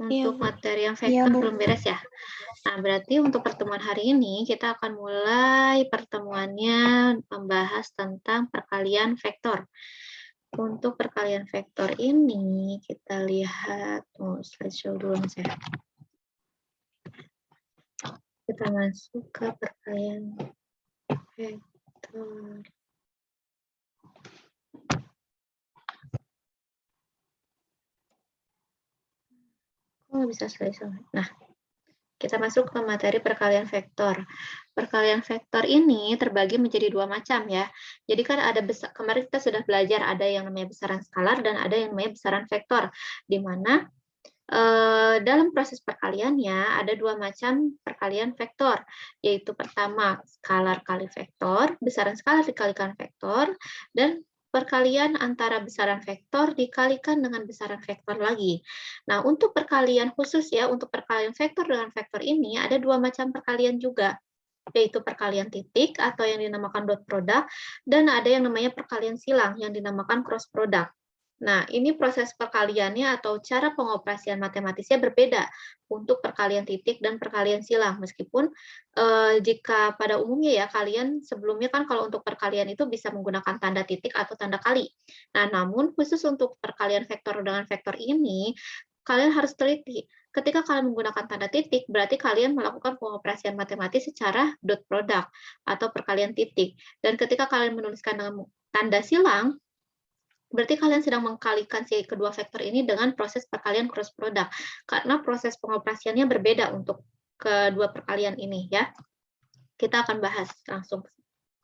Iya, Untuk Bu. materi yang Iya, vektor Bu. belum beres ya? Nah, berarti untuk pertemuan hari ini kita akan mulai pertemuannya membahas tentang perkalian vektor. Untuk perkalian vektor ini kita lihat slideshow dulu Mas ya. Kita masuk ke perkalian vektor. Oh, bisa slideshow. Nah, kita masuk ke materi perkalian vektor. Perkalian vektor ini terbagi menjadi dua macam ya. Jadi kan ada kemarin kita sudah belajar ada yang namanya besaran skalar dan ada yang namanya besaran vektor, di mana dalam proses perkaliannya ada dua macam perkalian vektor, yaitu pertama skalar kali vektor, besaran skalar dikalikan vektor, dan perkalian antara besaran vektor dikalikan dengan besaran vektor lagi. Nah, untuk perkalian khusus ya, untuk perkalian vektor dengan vektor ini ada dua macam perkalian juga, yaitu perkalian titik atau yang dinamakan dot product, dan ada yang namanya perkalian silang yang dinamakan cross product. Nah, ini proses perkaliannya atau cara pengoperasian matematisnya berbeda untuk perkalian titik dan perkalian silang. Meskipun jika pada umumnya ya kalian sebelumnya kan kalau untuk perkalian itu bisa menggunakan tanda titik atau tanda kali. Nah, namun khusus untuk perkalian vektor dengan vektor ini, kalian harus teliti. Ketika kalian menggunakan tanda titik, berarti kalian melakukan pengoperasian matematis secara dot product atau perkalian titik. Dan ketika kalian menuliskan dengan tanda silang, berarti kalian sedang mengkalikan si kedua vektor ini dengan proses perkalian cross product, karena proses pengoperasiannya berbeda untuk kedua perkalian ini ya. Kita akan bahas langsung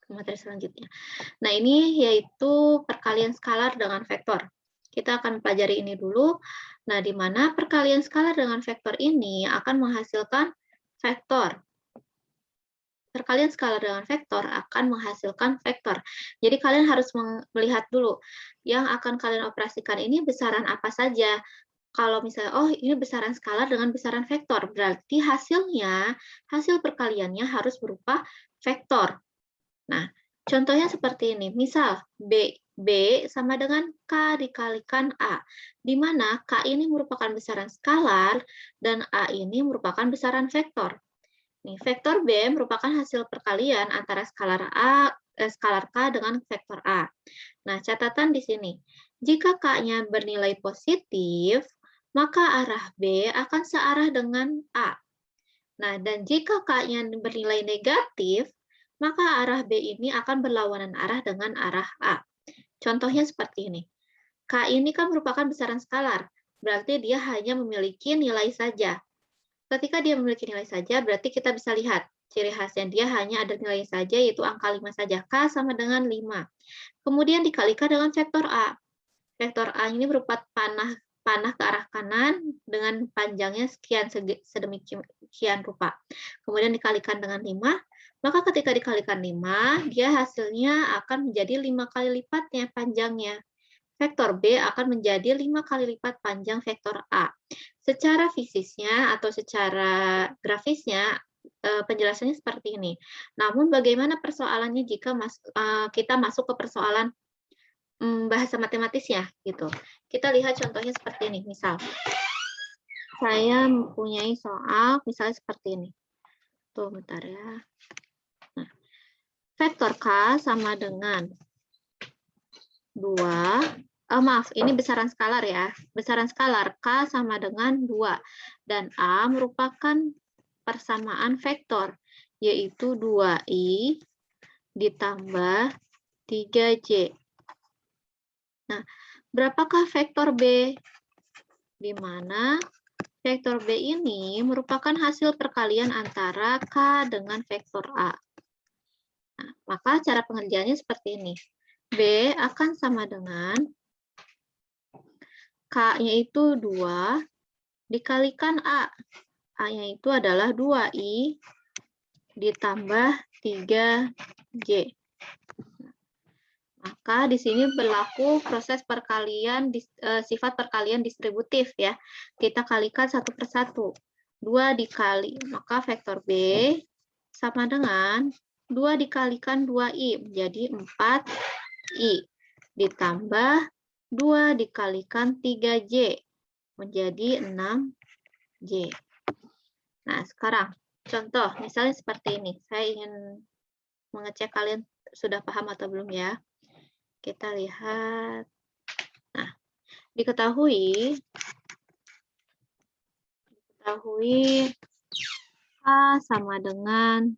ke materi selanjutnya. Nah, ini yaitu perkalian skalar dengan vektor. Kita akan pelajari ini dulu. Nah, di mana perkalian skalar dengan vektor ini akan menghasilkan vektor. Perkalian skalar dengan vektor akan menghasilkan vektor. Jadi kalian harus melihat dulu, yang akan kalian operasikan ini besaran apa saja. Kalau misalnya, oh ini besaran skalar dengan besaran vektor, berarti hasil perkaliannya harus berupa vektor. Nah, contohnya seperti ini. Misal, B sama dengan K dikalikan A, di mana K ini merupakan besaran skalar dan A ini merupakan besaran vektor. Nih, vektor B merupakan hasil perkalian antara skalar K dengan vektor A. Nah, catatan di sini. Jika K-nya bernilai positif, maka arah B akan searah dengan A. Nah, dan jika K-nya bernilai negatif, maka arah B ini akan berlawanan arah dengan arah A. Contohnya seperti ini. K ini kan merupakan besaran skalar, berarti dia hanya memiliki nilai saja. Ketika dia memiliki nilai saja, berarti kita bisa lihat ciri khasnya dia hanya ada nilai saja, yaitu angka 5 saja. K sama dengan 5. Kemudian dikalikan dengan vektor A. Vektor A ini berupa panah ke arah kanan dengan panjangnya sedemikian rupa. Kemudian dikalikan dengan 5, maka ketika dikalikan 5, dia hasilnya akan menjadi 5 kali lipatnya panjangnya. Vektor B akan menjadi 5 kali lipat panjang vektor A. Secara fisiknya atau secara grafisnya, penjelasannya seperti ini. Namun bagaimana persoalannya jika kita masuk ke persoalan bahasa matematisnya gitu. Kita lihat contohnya seperti ini. Misal, saya mempunyai soal misalnya seperti ini. Tuh, bentar ya. Nah, vektor K sama dengan 2. Maaf, ini besaran skalar ya. Besaran skalar K sama dengan 2. Dan A merupakan persamaan vektor, yaitu 2I ditambah 3J. Nah, berapakah vektor B? Di mana vektor B ini merupakan hasil perkalian antara K dengan vektor A. Nah, maka cara pengerjaannya seperti ini. B akan sama dengan K-nya itu 2 dikalikan A. A-nya itu adalah 2I ditambah 3J. Maka di sini berlaku proses perkalian, sifat perkalian distributif ya. Kita kalikan satu per satu. 2 dikali, maka vektor B sama dengan 2 dikalikan 2I menjadi 4I. Ditambah 2 dikalikan 3J menjadi 6 J. Nah, sekarang contoh, misalnya seperti ini. Saya ingin mengecek kalian sudah paham atau belum ya. Kita lihat. Nah, diketahui A sama dengan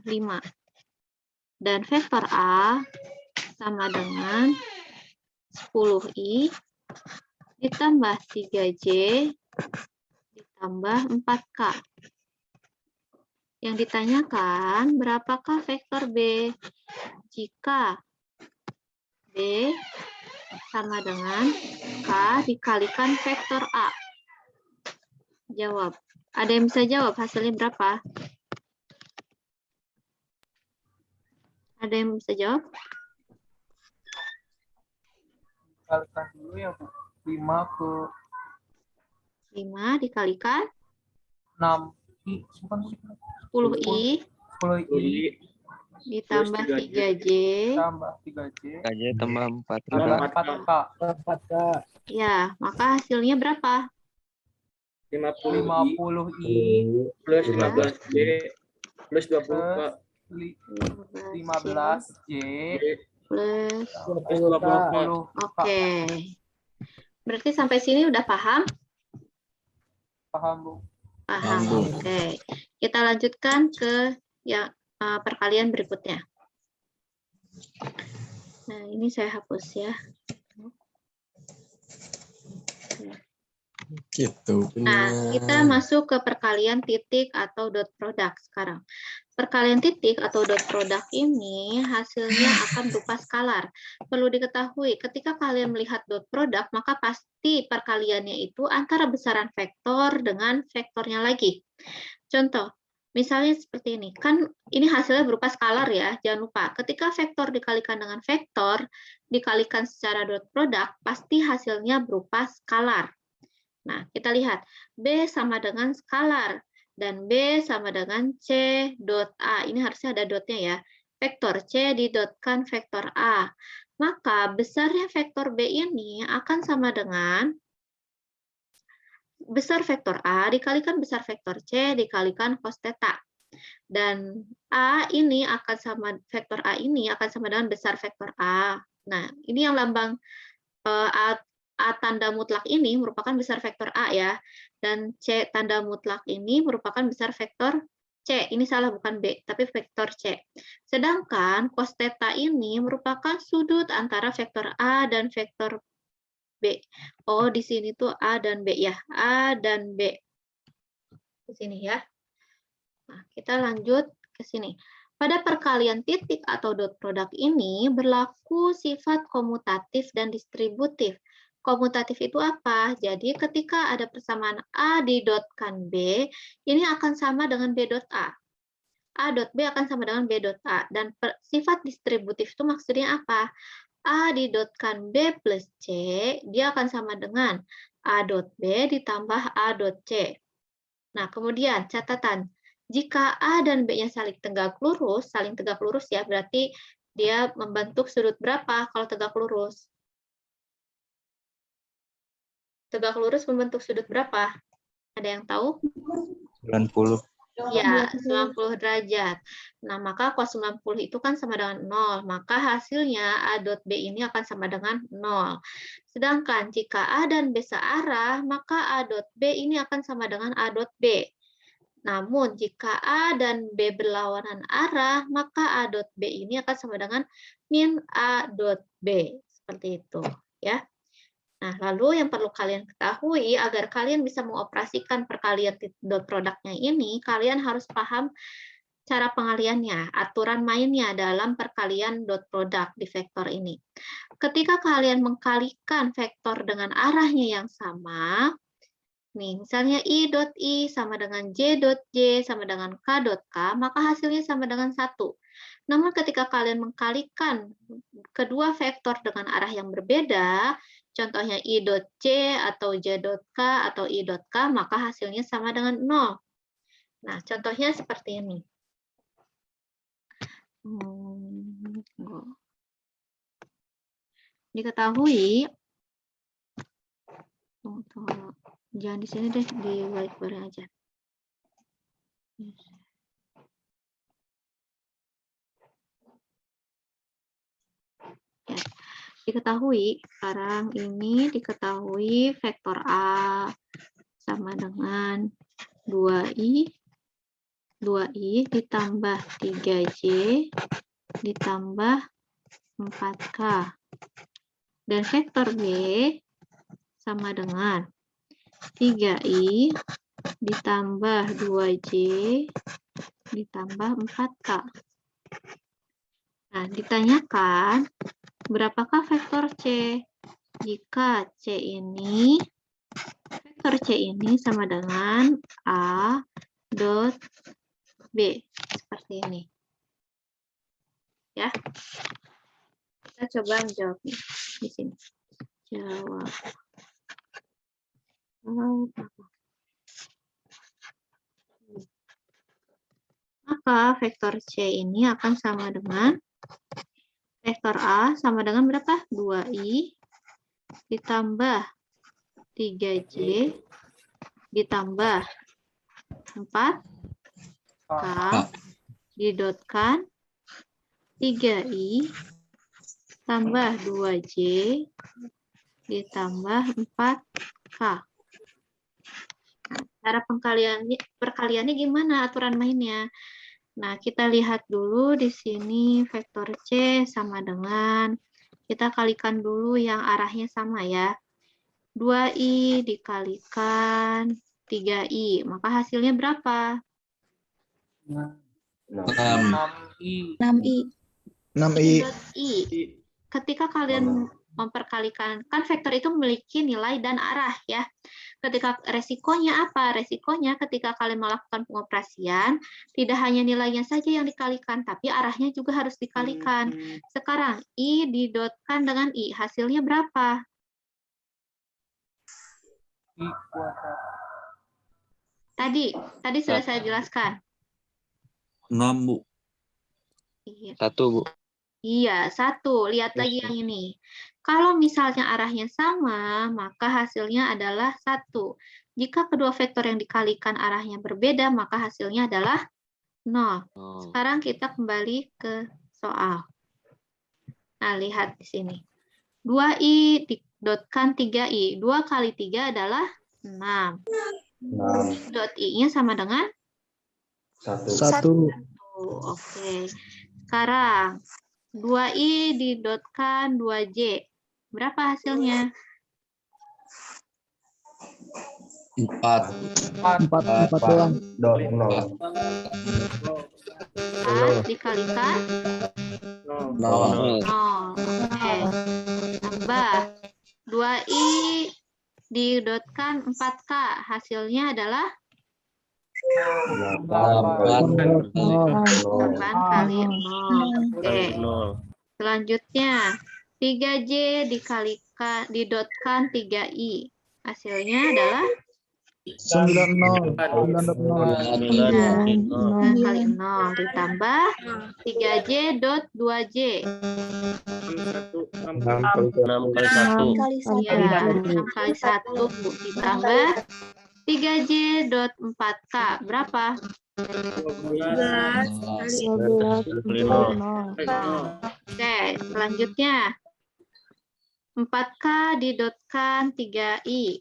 5. Dan vektor A sama dengan 10I ditambah 3J ditambah 4K. Yang ditanyakan, berapakah vektor B? Jika B sama dengan K dikalikan vektor A. Jawab. Ada yang bisa jawab hasilnya berapa? Ada yang bisa jawab? Kalikan dulu ya, Bu. 5 ke 5 dikalikan 6I. 10I 10I ditambah 3J tambah 3J aja tambah 4 tambah Kak. 4K. ya, maka hasilnya berapa? 50I plus Ya. 15J plus 20 Kak. 15J Plus. plus 20. Oke. Berarti sampai sini udah paham? Paham, Bu? Paham. Bu. Oke. Kita lanjutkan ke yang perkalian berikutnya. Nah, ini saya hapus ya. Gitu. Nah, kita masuk ke perkalian titik atau dot product sekarang. Perkalian titik atau dot product ini hasilnya akan berupa skalar. Perlu diketahui, ketika kalian melihat dot product, maka pasti perkaliannya itu antara besaran vektor dengan vektornya lagi. Contoh, misalnya seperti ini. Kan ini hasilnya berupa skalar ya, jangan lupa. Ketika vektor dikalikan dengan vektor, dikalikan secara dot product, pasti hasilnya berupa skalar. Nah, kita lihat B sama dengan skalar dan B sama dengan C dot A. Ini harusnya ada dotnya ya. Vektor C didotkan vektor A. Maka besarnya vektor B ini akan sama dengan besar vektor A dikalikan besar vektor C dikalikan cos theta. Dan A ini akan sama, vektor A ini akan sama dengan besar vektor A. Nah, ini yang lambang A tanda mutlak ini merupakan besar vektor A ya, dan C tanda mutlak ini merupakan besar vektor C. Ini salah, bukan B, tapi vektor C. Sedangkan cos theta ini merupakan sudut antara vektor A dan vektor B. Oh, di sini tuh A dan B ya, A dan B. Di sini ya. Nah, kita lanjut ke sini. Pada perkalian titik atau dot product ini berlaku sifat komutatif dan distributif. Komutatif itu apa? Jadi ketika ada persamaan A didotkan B, ini akan sama dengan B dot A. A dot B akan sama dengan B dot A. Dan sifat distributif itu maksudnya apa? A didotkan B plus C, dia akan sama dengan A dot B ditambah A dot C. Nah, kemudian catatan. Jika A dan B-nya saling tegak lurus ya, berarti dia membentuk sudut berapa kalau tegak lurus? Tegak lurus membentuk sudut berapa? Ada yang tahu? 90. Ya, 90 derajat. Nah, maka cos 90 itu kan sama dengan 0. Maka hasilnya A dot B ini akan sama dengan 0. Sedangkan jika A dan B searah, maka A dot B ini akan sama dengan A dot B. Namun, jika A dan B berlawanan arah, maka A dot B ini akan sama dengan min A dot B. Seperti itu. Ya. Nah, lalu yang perlu kalian ketahui, agar kalian bisa mengoperasikan perkalian dot produknya ini, kalian harus paham cara pengaliannya, aturan mainnya dalam perkalian dot product di vektor ini. Ketika kalian mengkalikan vektor dengan arahnya yang sama, nih, misalnya I dot I sama dengan J dot J sama dengan K dot K, maka hasilnya sama dengan 1. Namun ketika kalian mengkalikan kedua vektor dengan arah yang berbeda, contohnya I dot J atau J dot K atau I dot K, maka hasilnya sama dengan 0. Nah, contohnya seperti ini. Diketahui Jangan di sini deh, di whiteboard aja. Ya. Diketahui, sekarang ini diketahui vektor A sama dengan 2i ditambah 3j ditambah 4k. Dan vektor B sama dengan 3i ditambah 2j ditambah 4k. Nah, ditanyakan berapakah vektor C? Jika vektor C ini sama dengan A dot B. Seperti ini. Ya. Kita coba menjawab di sini. Jawab. Maka vektor C ini akan sama dengan vektor A sama dengan berapa? 2i ditambah 3j ditambah 4k didotkan 3i tambah 2j ditambah 4k. Nah, cara perkaliannya gimana aturan mainnya? Nah, kita lihat dulu di sini vektor C sama dengan, kita kalikan dulu yang arahnya sama ya. 2i dikalikan 3i, maka hasilnya berapa? 6i. 6i. 6i. Ketika kalian memperkalikan, kan vektor itu memiliki nilai dan arah ya. Ketika resikonya apa? Resikonya ketika kalian melakukan pengoperasian, tidak hanya nilainya saja yang dikalikan, tapi arahnya juga harus dikalikan. Sekarang, I didotkan dengan I, hasilnya berapa? I kuadrat. Tadi sudah saya jelaskan. 6, Bu. Iya. 1, Bu. Iya, 1. Lihat lagi yang ini. Kalau misalnya arahnya sama, maka hasilnya adalah 1. Jika kedua vektor yang dikalikan arahnya berbeda, maka hasilnya adalah 0. Sekarang kita kembali ke soal. Nah, lihat di sini. 2i didotkan 3i. 2 kali 3 adalah 6. Dot i-nya sama dengan 1. Oke. Sekarang 2i didotkan 2j. Berapa hasilnya? 4. 4 doang. 4 dikalikan 0. 0. Oke. Tambah 2i didotkan 4k. Hasilnya adalah 8. 8 kali 0. Oke. Selanjutnya 3j didotkan 3i. Hasilnya adalah 9 kali 0 ditambah 3j dot 2j. 6 kali 1. Ya, 6 kali 1 ditambah 3j dot 4k. Berapa? 12. Oke, selanjutnya 4k didotkan 3i.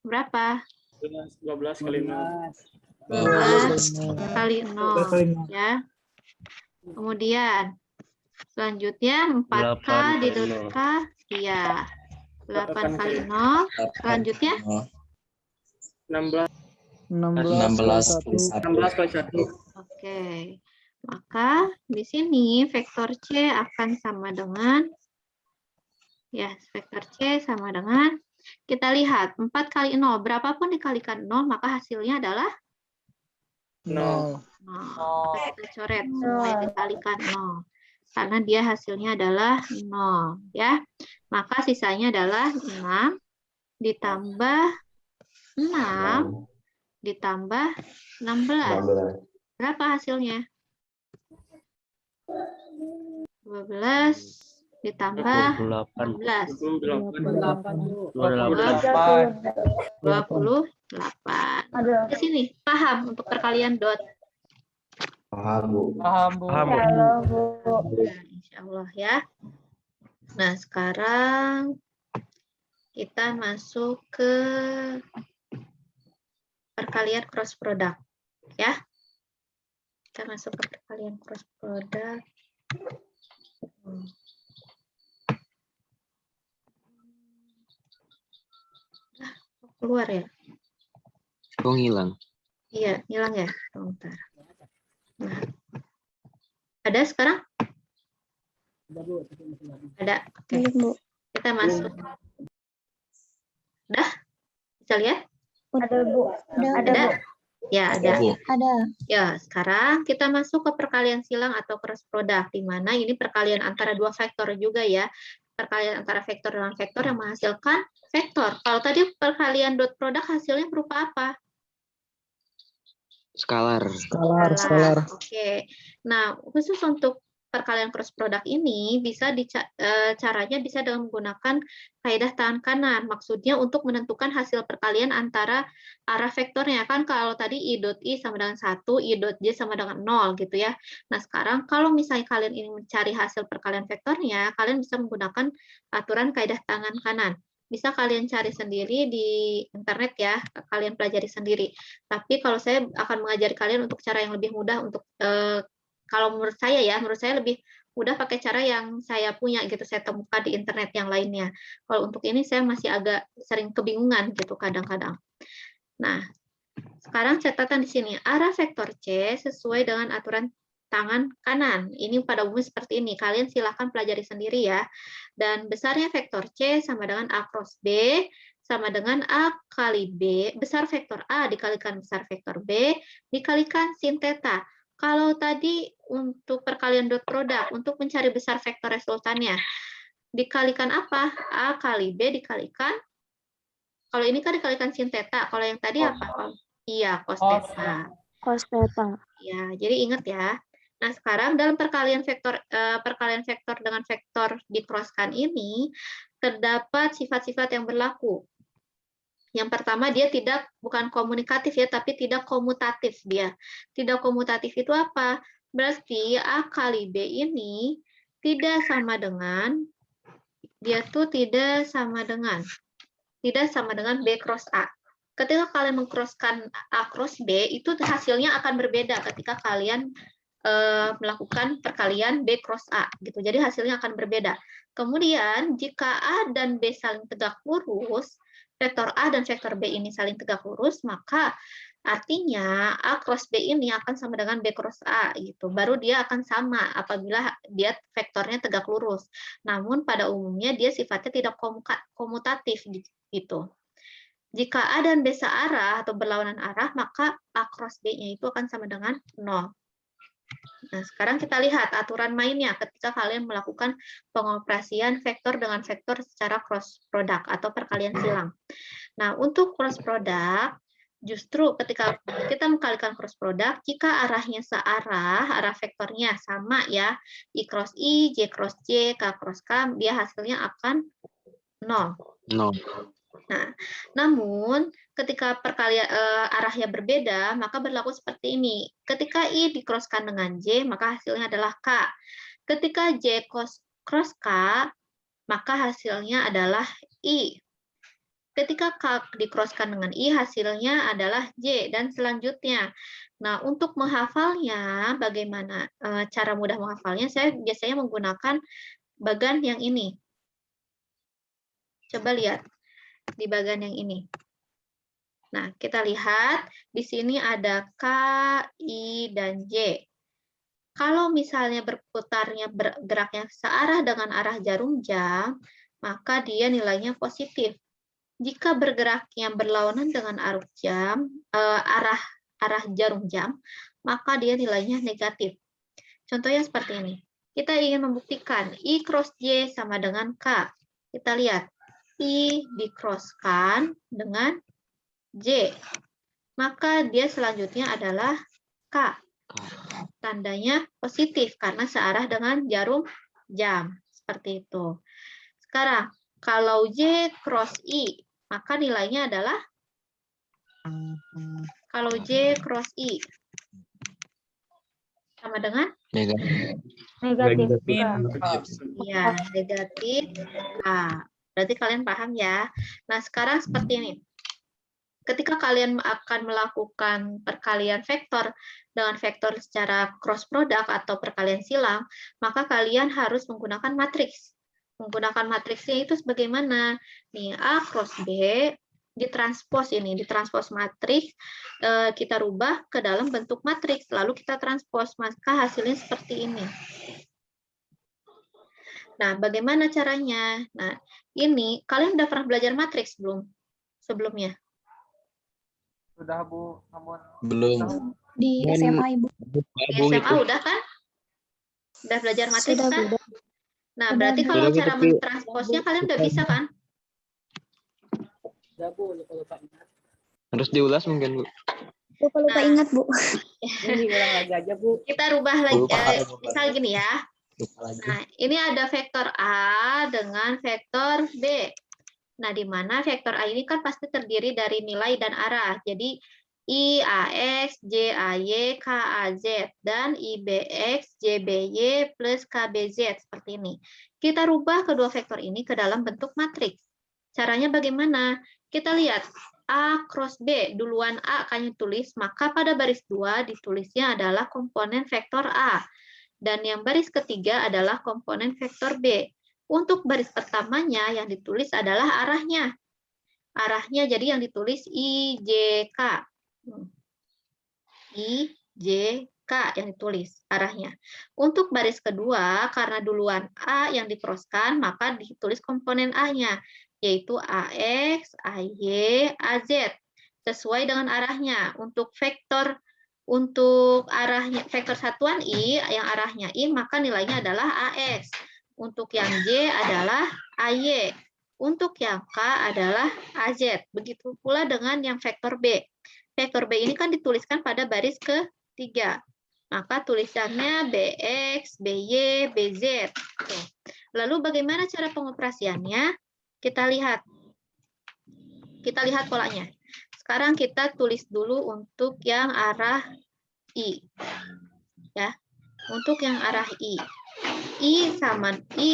Berapa? 12 kali 0. 12 kali 0 ya. Kemudian selanjutnya 4k didotkan iya 8 kali 0. Selanjutnya 16 kali 1. oke. Maka di sini vektor C akan sama dengan ya, vektor C sama dengan, kita lihat 4 kali 0, berapapun dikalikan 0 maka hasilnya adalah 0. 0. Kita coret semua yang dikalikan 0. Karena dia hasilnya adalah 0 ya. Maka sisanya adalah 6 ditambah 6 ditambah 16. Berapa hasilnya? 12 ditambah 28. 16. 28. 28. Di sini paham untuk perkalian dot. Paham, Bu. Paham, Bu. Nah, insya Allah ya. Nah, sekarang kita masuk ke perkalian cross product ya. Kita masuk ke perkalian cross product. Keluar ya? Kok ngilang? Iya, hilang ya. Bentar. Nah. Ada sekarang? Ada. Oke. Kita masuk. Udah? Bisa lihat? Ada, Bu. Ada? Ya, ada. Bu. Ada. Ya, sekarang kita masuk ke perkalian silang atau cross product, di mana ini perkalian antara dua vektor juga ya. Perkalian antara vektor dengan vektor yang menghasilkan vektor. Kalau tadi perkalian dot product hasilnya berupa apa? Skalar. Skalar. Oke. Nah, khusus untuk perkalian cross product ini bisa caranya bisa dengan menggunakan kaidah tangan kanan. Maksudnya untuk menentukan hasil perkalian antara arah vektornya. Kan kalau tadi i dot i sama dengan 1, i dot j sama dengan 0 gitu ya. Nah, sekarang kalau misalnya kalian ingin mencari hasil perkalian vektornya, kalian bisa menggunakan aturan kaidah tangan kanan. Bisa kalian cari sendiri di internet ya, kalian pelajari sendiri. Tapi kalau saya akan mengajari kalian untuk cara yang lebih mudah untuk kalau menurut saya lebih mudah pakai cara yang saya punya gitu, saya temukan di internet yang lainnya. Kalau untuk ini saya masih agak sering kebingungan gitu kadang-kadang. Nah, sekarang catatan di sini, arah vektor C sesuai dengan aturan tangan kanan. Ini pada umumnya seperti ini. Kalian silahkan pelajari sendiri ya. Dan besarnya vektor C sama dengan A cross B sama dengan A kali B, besar vektor A dikalikan besar vektor B dikalikan sin theta. Kalau tadi untuk perkalian dot product, untuk mencari besar vektor resultannya, dikalikan apa? A kali B dikalikan, kalau ini kan dikalikan sin theta, kalau yang tadi apa? Iya, cos theta. Cos theta. Ya, jadi ingat ya. Nah, sekarang dalam perkalian vektor dengan vektor dikroskan ini, terdapat sifat-sifat yang berlaku. Yang pertama, dia bukan komunikatif ya, tapi tidak komutatif dia. Tidak komutatif itu apa? Berarti A kali B ini tidak sama dengan B cross A. Ketika kalian mengcrosskan A cross B, itu hasilnya akan berbeda ketika kalian melakukan perkalian B cross A gitu. Jadi hasilnya akan berbeda. Kemudian jika A dan B saling tegak lurus, vektor A dan vektor B ini saling tegak lurus, maka artinya A cross B ini akan sama dengan B cross A gitu. Baru dia akan sama apabila dia vektornya tegak lurus. Namun pada umumnya dia sifatnya tidak komutatif gitu. Jika A dan B searah atau berlawanan arah, maka A cross B-nya itu akan sama dengan 0. Nah, sekarang kita lihat aturan mainnya ketika kalian melakukan pengoperasian vektor dengan vektor secara cross product atau perkalian silang. Nah, untuk cross product, justru ketika kita mengkalikan cross product, jika arahnya searah, arah vektornya sama ya, I cross I, J cross J, K cross K, dia hasilnya akan 0. Nah, namun ketika perkalian arahnya berbeda, maka berlaku seperti ini. Ketika I dikroskan dengan J, maka hasilnya adalah K. Ketika J cross K, maka hasilnya adalah I. Ketika K dikroskan dengan I, hasilnya adalah J, dan selanjutnya. Nah, untuk menghafalnya, bagaimana cara mudah menghafalnya? Saya biasanya menggunakan bagan yang ini. Coba lihat di bagian yang ini. Nah, kita lihat di sini ada K, I, dan J. Kalau misalnya bergeraknya searah dengan arah jarum jam, maka dia nilainya positif. Jika bergeraknya berlawanan dengan arah jarum jam, maka dia nilainya negatif. Contohnya seperti ini. Kita ingin membuktikan I cross J sama dengan K. Kita lihat. I dikroskan dengan J, maka dia selanjutnya adalah K. Tandanya positif karena searah dengan jarum jam. Seperti itu. Sekarang, kalau Y cross I, maka nilainya adalah kalau Y cross I sama dengan Negatif. min ya negatif A. Berarti kalian paham ya. Nah, sekarang seperti ini. Ketika kalian akan melakukan perkalian vektor dengan vektor secara cross product atau perkalian silang, maka kalian harus menggunakan matriks. Menggunakan matriksnya itu sebagaimana? Nih, A cross B ditranspos matriks, kita rubah ke dalam bentuk matriks, lalu kita transpos, maka hasilnya seperti ini. Nah, bagaimana caranya? Nah, ini kalian udah pernah belajar matriks belum sebelumnya? sudah Bu, namun Belum. Di Dan- SMA Ibu. Di Gabung SMA itu. udah kan? Udah belajar matriks Sudah, kan? Bu. Nah, Udah, berarti Bu. kalau Udah, Bu, cara tapi- mentransposnya kalian udah bisa kan? Harus diulas mungkin, Bu. Lupa ingat, Bu. Ulang lagi aja, Bu. Kita rubah lagi, Lupa. misal gini ya. Nah, ini ada vektor A dengan vektor B. Nah, di mana vektor A ini kan pasti terdiri dari nilai dan arah. Jadi, I AX, J AY, K AZ, dan I BX, J BY, plus K BZ, seperti ini. Kita rubah kedua vektor ini ke dalam bentuk matriks. Caranya bagaimana? Kita lihat, A cross B, duluan A akan ditulis, maka pada baris 2 ditulisnya adalah komponen vektor A. Dan yang baris ketiga adalah komponen vektor B. Untuk baris pertamanya yang ditulis adalah arahnya. Arahnya jadi yang ditulis IJK. IJK yang ditulis arahnya. Untuk baris kedua, karena duluan A yang dikroskan, maka ditulis komponen A-nya, yaitu AX, AY, AZ. Sesuai dengan arahnya. Untuk arahnya vektor satuan I yang arahnya I, maka nilainya adalah AX. Untuk yang J adalah AY. Untuk yang K adalah AZ. Begitu pula dengan yang vektor B. Vektor B ini kan dituliskan pada baris ketiga. Maka tulisannya BX, BY, BZ. Lalu bagaimana cara pengoperasiannya? Kita lihat polanya. Sekarang kita tulis dulu untuk yang arah I. Ya. Untuk yang arah I. I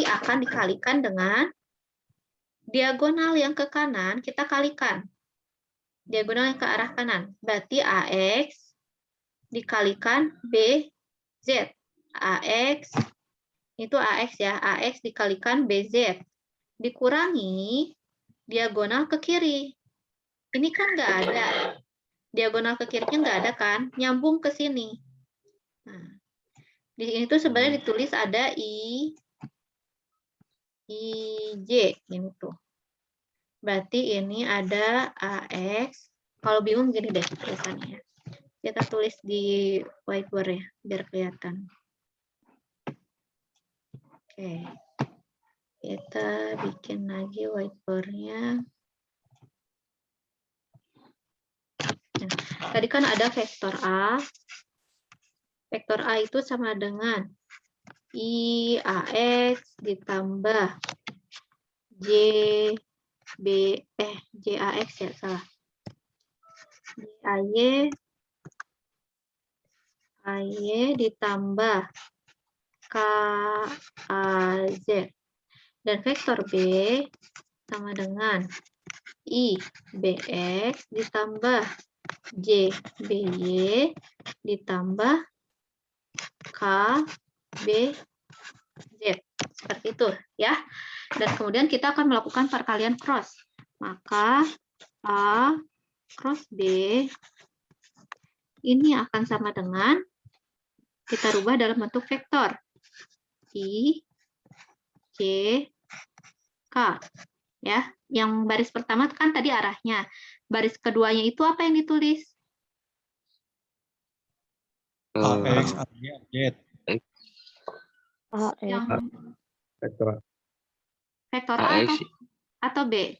akan dikalikan dengan diagonal yang ke kanan, kita kalikan. Diagonal yang ke arah kanan. Berarti AX dikalikan BZ. AX, itu AX ya. AX dikalikan BZ. Dikurangi diagonal ke kiri. Ini kan nggak ada. Diagonal ke kirinya nggak ada kan? Nyambung ke sini. Nah, di sini tuh sebenarnya ditulis ada IJ. Ini tuh. Berarti ini ada AX. Kalau bingung gini deh tulisannya. Kita tulis di whiteboard ya, biar kelihatan. Oke. Kita bikin lagi whiteboard-nya. Nah, tadi kan ada vektor A. Vektor A itu sama dengan IAX ditambah JAX ya, salah. AY ditambah KAZ. Dan vektor B sama dengan IBX ditambah JBY ditambah KBZ. Seperti itu ya. Dan kemudian kita akan melakukan perkalian cross. Maka A cross B ini akan sama dengan, kita rubah dalam bentuk vektor. I, J, K. Ya, yang baris pertama kan tadi arahnya. Baris keduanya itu apa yang ditulis? AX, AY, AZ. Yang Vektor vektor A AX. atau B?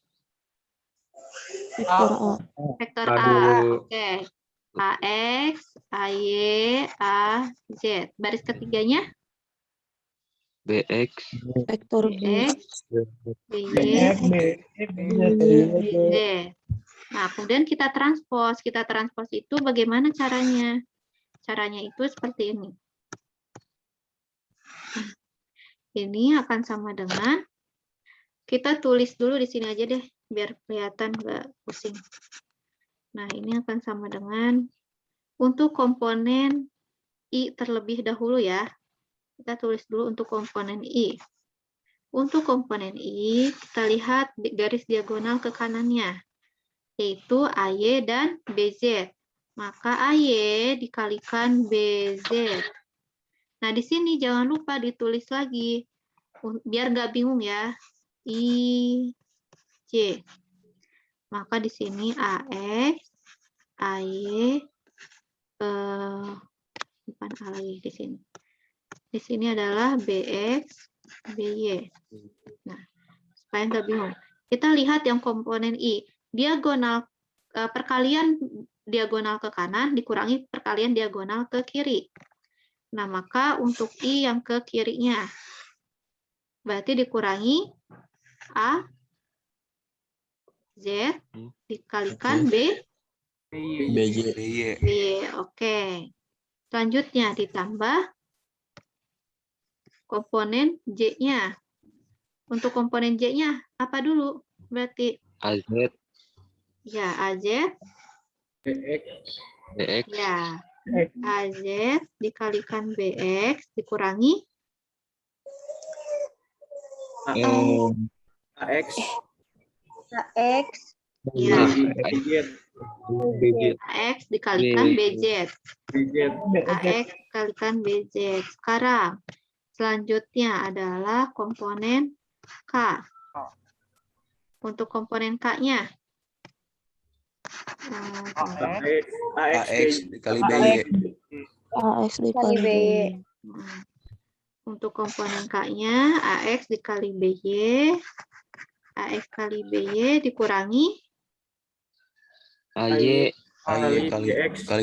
Vektor A. Vektor A. Aduh. Oke. AX, AY, AZ. Baris ketiganya? BX, Vektor B. BX, BY, Z. Nah, kemudian kita transpose. Kita transpose itu bagaimana caranya? Caranya itu seperti ini. Ini akan sama dengan, kita tulis dulu di sini aja deh, biar kelihatan nggak pusing. Nah, ini akan sama dengan, untuk komponen I terlebih dahulu ya. Kita tulis dulu untuk komponen I. Untuk komponen I, kita lihat garis diagonal ke kanannya, yaitu AY dan BZ. Maka AY dikalikan BZ. Nah, di sini jangan lupa ditulis lagi, biar nggak bingung ya. IJ. Maka di sini AX, AY, bukan A lagi di sini. Di sini adalah BX, BY. Nah, supaya nggak bingung. Kita lihat yang komponen I. Diagonal, perkalian diagonal ke kanan dikurangi perkalian diagonal ke kiri. Nah, maka untuk I yang ke kirinya, berarti dikurangi A, Z, dikalikan B, BJ. B. Oke. Selanjutnya ditambah komponen J-nya. Untuk komponen J-nya, apa dulu? Berarti, AZ, ya, AZ. BX, Ya, AZ dikalikan BX dikurangi AX. AX. ya, BJ, AX dikalikan BZ. AX dikalikan BZ. Sekarang selanjutnya adalah komponen K. Untuk komponen K-nya, AX dikali BY. AX dikali B. untuk komponen K-nya AX dikali BY, AX kali BY dikurangi AY, AY kali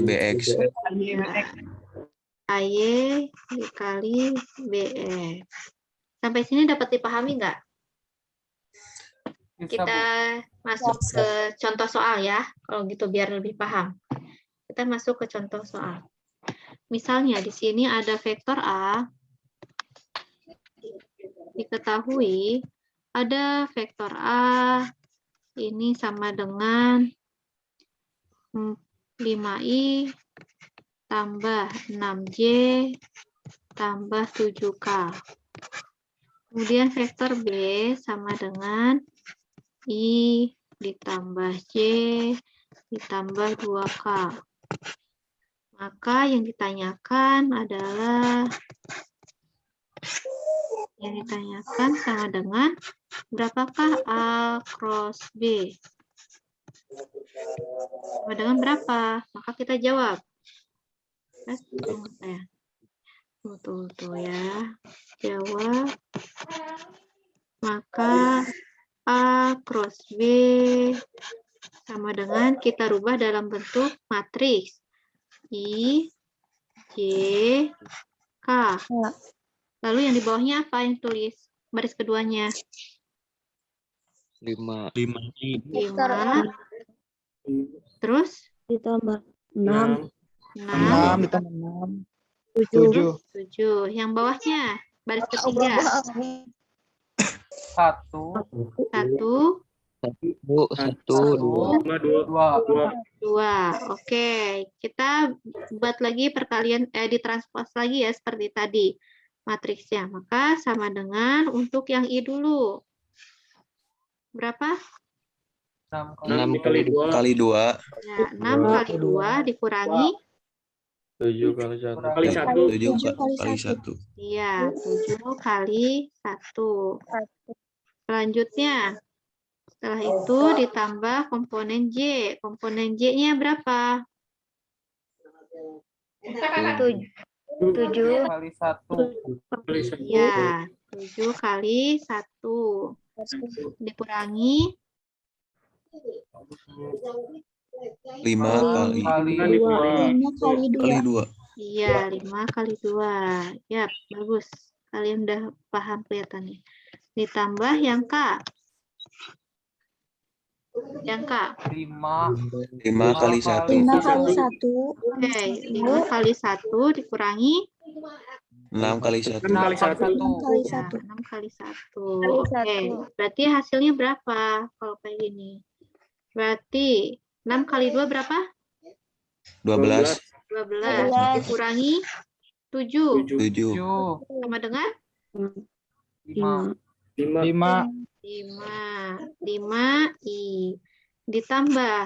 BX. AY dikali BX. Sampai sini dapat dipahami nggak? Bisa, Kita masuk ke contoh soal ya, kalau gitu biar lebih paham. Kita masuk ke contoh soal. Misalnya di sini ada vektor A, diketahui ada vektor A ini sama dengan 5i tambah 6j tambah 7k. Kemudian vektor B sama dengan I ditambah J ditambah 2K. Maka yang ditanyakan adalah sama dengan berapakah A cross B? Sama dengan berapa? Maka kita jawab. Tunggu saya. Tuh ya. Jawab. Maka A cross B sama dengan kita rubah dalam bentuk matriks I, J, K. Lalu yang di bawahnya apa yang tulis? Baris keduanya. 5, 5. Terus? Ditambah 6. 6. ditambah 6. 7. 7. Yang bawahnya. Baris ketiga. 1, 1, 2, 2. Oke, kita buat lagi perkalian ditranspos lagi ya seperti tadi matriksnya. Maka sama dengan untuk yang I dulu. Berapa? 6 kali 2, Kali 2. Ya, 6 kali 2 dikurangi 7 kali 1. 7 kali 1. iya, 7 kali 1. Selanjutnya setelah itu ditambah komponen J. Komponen J-nya berapa? 7 kali 1. Ya, 7 kali 1. Dikurangi 5 kali 2. iya, 5 kali 2. Ya, bagus. Kalian udah paham kelihatannya. Ditambah yang K. Yang K. 5 5 kali 1. 5 kali 1. Oke, 5 kali 1 dikurangi 6 kali 1. 6 kali 1. 6 kali ya, 1. 6 kali 1. Kali Oke, 1. berarti hasilnya berapa kalau kayak gini? Berarti 6 kali 2 berapa? 12. 12 dikurangi 7 7. 7 sama dengan 5 5. 5 I ditambah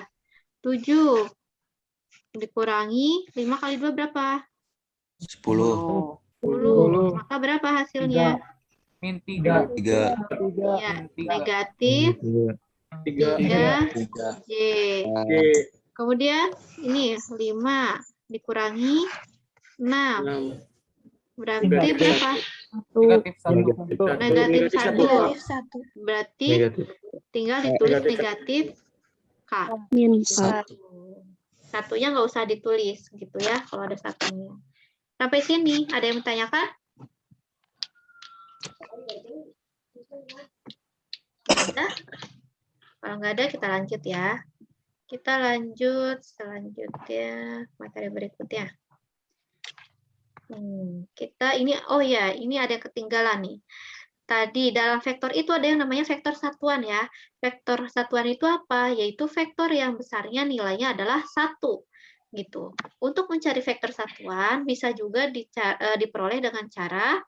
7 dikurangi 5 kali 2 berapa? 10. 10. Maka berapa hasilnya? min 3 3. Ya, negatif 3. 3 J. Kemudian ini 5 dikurangi 6. Berarti berapa? negatif 1 Negatif 1. Negatif 1. Berarti tinggal ditulis negatif K. Min 1. Satunya nggak usah ditulis gitu ya kalau ada satunya. Sampai sini ada yang bertanyakan? Ada? Kalau nggak ada kita lanjut ya. Kita lanjut selanjutnya materi berikutnya. Kita ini, oh ya, ini ada yang ketinggalan nih. Tadi dalam vektor itu ada yang namanya vektor satuan ya. Vektor satuan itu apa? Yaitu vektor yang besarnya nilainya adalah 1. Gitu. Untuk mencari vektor satuan bisa juga diperoleh dengan cara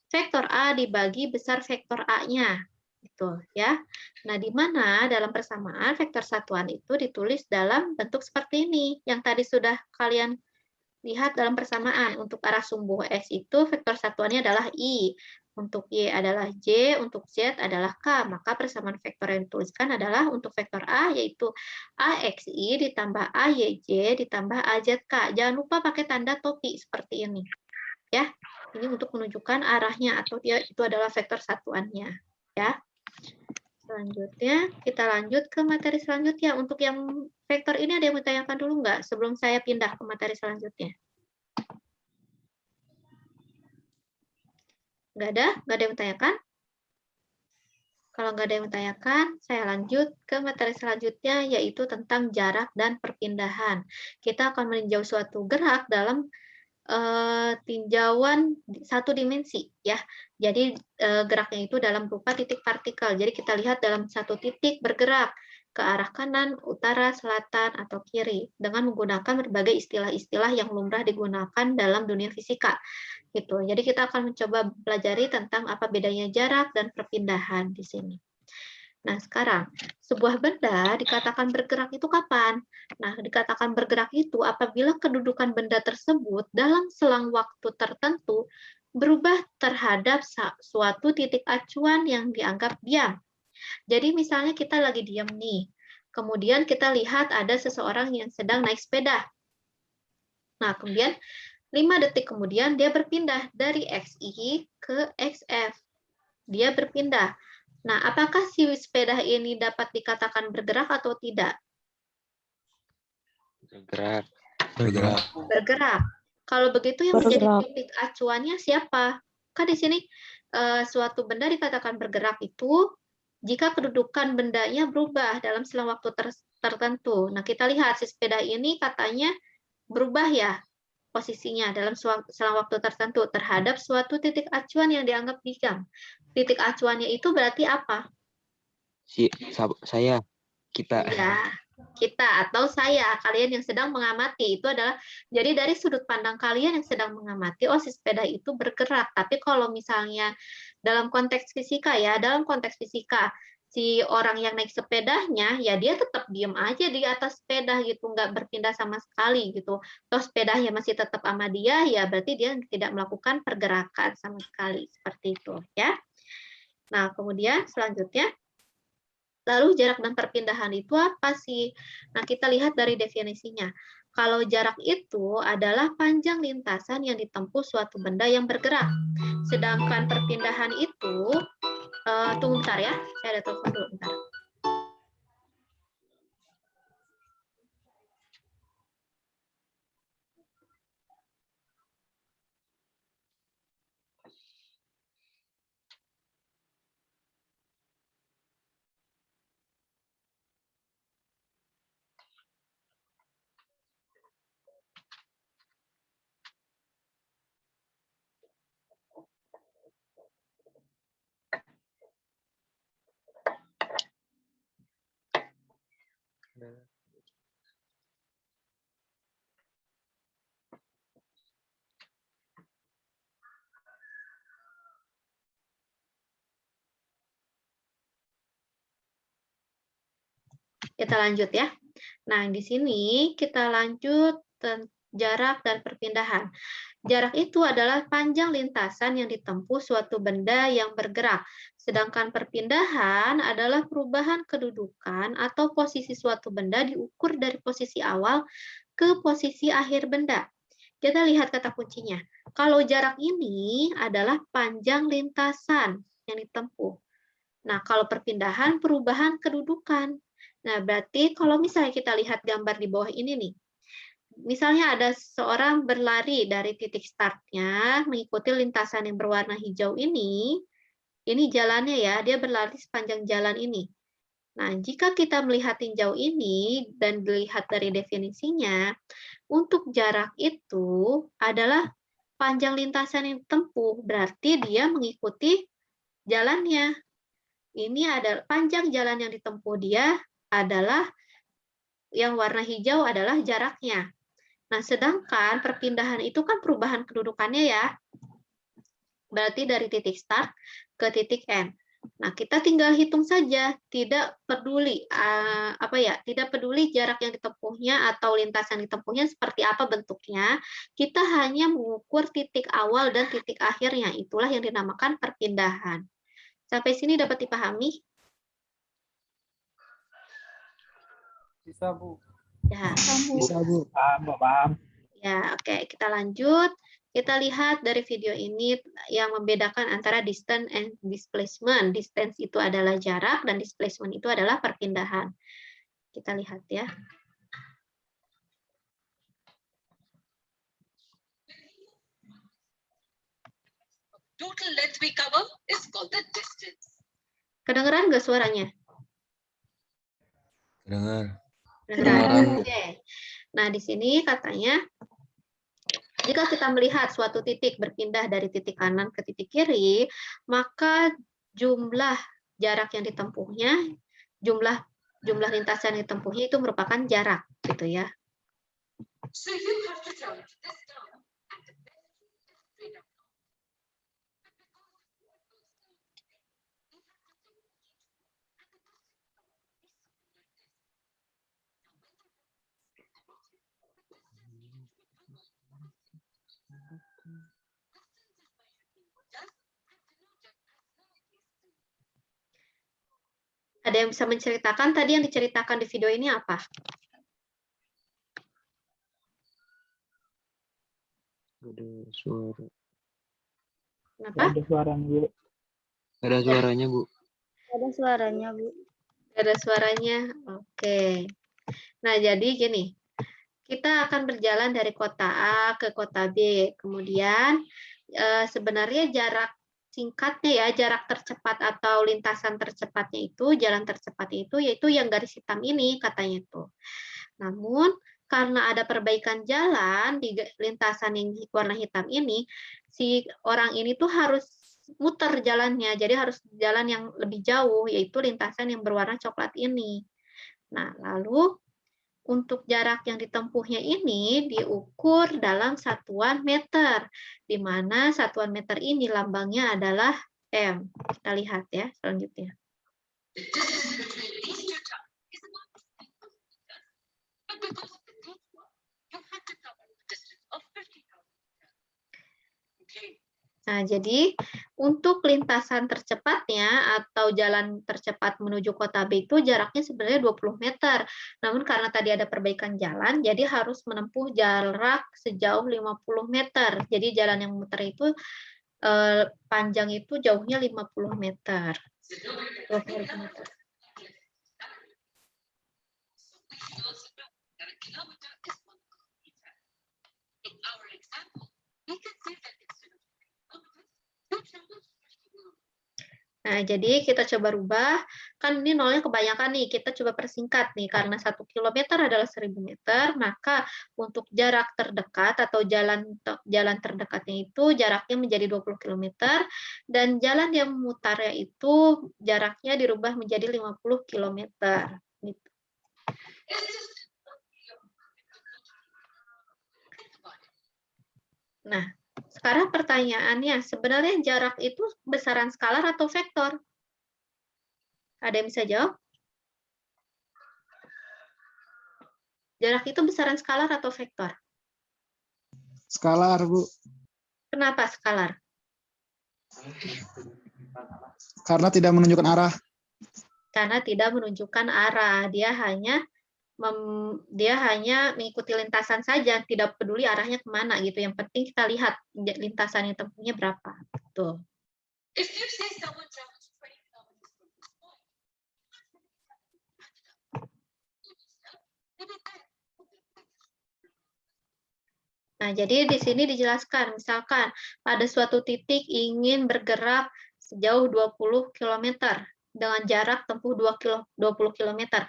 vektor A dibagi besar vektor A-nya. Gitu ya. Nah, di mana dalam persamaan vektor satuan itu ditulis dalam bentuk seperti ini yang tadi sudah kalian lihat dalam persamaan. Untuk arah sumbu S itu vektor satuannya adalah I, untuk Y adalah J, untuk Z adalah K. Maka persamaan vektor yang dituliskan adalah untuk vektor A yaitu AXI ditambah AYJ ditambah AZK. Jangan lupa pakai tanda topi seperti ini. Ya, ini untuk menunjukkan arahnya atau dia itu adalah vektor satuannya. Ya. Selanjutnya kita lanjut ke materi selanjutnya. Untuk yang vektor ini ada yang mau tanyakan dulu nggak sebelum saya pindah ke materi selanjutnya? Nggak ada? Nggak ada yang bertanyakan? Kalau nggak ada yang bertanyakan, saya lanjut ke materi selanjutnya, yaitu tentang jarak dan perpindahan. Kita akan meninjau suatu gerak dalam tinjauan satu dimensi, ya. Jadi geraknya itu dalam berupa titik partikel. Jadi kita lihat dalam satu titik bergerak ke arah kanan, utara, selatan, atau kiri dengan menggunakan berbagai istilah-istilah yang lumrah digunakan dalam dunia fisika. Gitu. Jadi kita akan mencoba pelajari tentang apa bedanya jarak dan perpindahan di sini. Nah, sekarang sebuah benda dikatakan bergerak itu kapan? Nah, dikatakan bergerak itu apabila kedudukan benda tersebut dalam selang waktu tertentu berubah terhadap suatu titik acuan yang dianggap diam. Jadi misalnya kita lagi diam nih, kemudian kita lihat ada seseorang yang sedang naik sepeda. Nah, kemudian 5 detik kemudian dia berpindah dari XI ke XF. Dia berpindah. Nah, apakah si sepeda ini dapat dikatakan bergerak atau tidak? Bergerak. Bergerak. Kalau begitu yang menjadi titik acuannya siapa? Kan di sini suatu benda dikatakan bergerak itu jika kedudukan bendanya berubah dalam selang waktu tertentu. Nah, kita lihat si sepeda ini katanya berubah ya posisinya dalam selang waktu tertentu terhadap suatu titik acuan yang dianggap diam. Titik acuannya itu berarti apa? Saya, kita. Ya, kita atau saya, kalian yang sedang mengamati itu adalah, jadi dari sudut pandang kalian yang sedang mengamati, oh si sepeda itu bergerak. Tapi kalau misalnya dalam konteks fisika ya, dalam konteks fisika, si orang yang naik sepedanya, ya dia tetap diem aja di atas sepeda gitu, nggak berpindah sama sekali gitu. Toh sepedanya masih tetap sama dia, ya berarti dia tidak melakukan pergerakan sama sekali, seperti itu ya. Nah, kemudian selanjutnya, lalu jarak dan perpindahan itu apa sih? Nah, kita lihat dari definisinya. Kalau jarak itu adalah panjang lintasan yang ditempuh suatu benda yang bergerak. Sedangkan perpindahan itu, tunggu bentar ya, saya ada telepon dulu bentar. Kita lanjut ya. Nah, di sini kita lanjut jarak dan perpindahan. Jarak itu adalah panjang lintasan yang ditempuh suatu benda yang bergerak. Sedangkan perpindahan adalah perubahan kedudukan atau posisi suatu benda diukur dari posisi awal ke posisi akhir benda. Kita lihat kata kuncinya. Kalau jarak ini adalah panjang lintasan yang ditempuh. Nah, kalau perpindahan, perubahan kedudukan. Nah, berarti kalau misalnya kita lihat gambar di bawah ini nih, misalnya ada seorang berlari dari titik startnya, mengikuti lintasan yang berwarna hijau ini jalannya ya, dia berlari sepanjang jalan ini. Nah, jika kita melihat tinjau ini dan dilihat dari definisinya, untuk jarak itu adalah panjang lintasan yang ditempuh, berarti dia mengikuti jalannya. Ini adalah panjang jalan yang ditempuh dia adalah yang warna hijau adalah jaraknya. Nah, sedangkan perpindahan itu kan perubahan kedudukannya ya. Berarti dari titik start ke titik end. Nah, kita tinggal hitung saja, tidak peduli tidak peduli jarak yang ditempuhnya atau lintasan ditempuhnya seperti apa bentuknya. Kita hanya mengukur titik awal dan titik akhirnya. Itulah yang dinamakan perpindahan. Sampai sini dapat dipahami? Bisa, Bu. Ya. Bisa, Bu. Paham. Ya, oke. Kita lanjut. Kita lihat dari video ini yang membedakan antara distance and displacement. Distance itu adalah jarak dan displacement itu adalah perpindahan. Kita lihat ya. Total length we cover is called the distance. Kedengeran nggak suaranya? Dengar. Kedengeran. Oke. Nah, di sini katanya, jika kita melihat suatu titik berpindah dari titik kanan ke titik kiri, maka jumlah jarak yang ditempuhnya, jumlah lintasan yang ditempuhnya itu merupakan jarak, gitu ya. So you have to turn to this term and the best is straight up. Ada yang bisa menceritakan tadi yang diceritakan di video ini apa? Ada suara. Kenapa? Ada suaranya, Bu. Ada suaranya, Bu. Ada suaranya, Bu. Ada suaranya. Oke. Nah, jadi gini. Kita akan berjalan dari kota A ke kota B. Kemudian sebenarnya jarak singkatnya ya, jarak tercepat atau lintasan tercepatnya itu, jalan tercepatnya itu yaitu yang garis hitam ini katanya itu. Namun karena ada perbaikan jalan di lintasan yang warna hitam ini, si orang ini tuh harus muter jalannya, jadi harus jalan yang lebih jauh, yaitu lintasan yang berwarna coklat ini. Nah, lalu untuk jarak yang ditempuhnya ini diukur dalam satuan meter, di mana satuan meter ini lambangnya adalah M. Kita lihat ya selanjutnya. The distance between these two towns is about 50 meters. But because of the deep one, you have to cover a distance of 50,000 meters. Okay. Nah, jadi untuk lintasan tercepatnya atau jalan tercepat menuju kota B itu jaraknya sebenarnya 20 meter. Namun karena tadi ada perbaikan jalan, jadi harus menempuh jarak sejauh 50 meter. Jadi jalan yang muter itu panjang itu jauhnya 50 meter. 20 meter. Nah, jadi kita coba rubah, kan ini nolnya kebanyakan nih, kita coba persingkat nih, karena 1 kilometer adalah 1000 meter, maka untuk jarak terdekat atau jalan terdekatnya itu jaraknya menjadi 20 kilometer, dan jalan yang memutarnya itu jaraknya dirubah menjadi 50 kilometer. Gitu. Nah, sekarang pertanyaannya, sebenarnya jarak itu besaran skalar atau vektor? Ada yang bisa jawab? Jarak itu besaran skalar atau vektor? Skalar, Bu. Kenapa skalar? Karena tidak menunjukkan arah. Karena tidak menunjukkan arah. Dia hanya mengikuti lintasan saja, tidak peduli arahnya kemana gitu. Yang penting kita lihat lintasannya tempuhnya berapa. Tuh. Nah, jadi di sini dijelaskan, misalkan pada suatu titik ingin bergerak sejauh 20 km dengan jarak tempuh 20 km.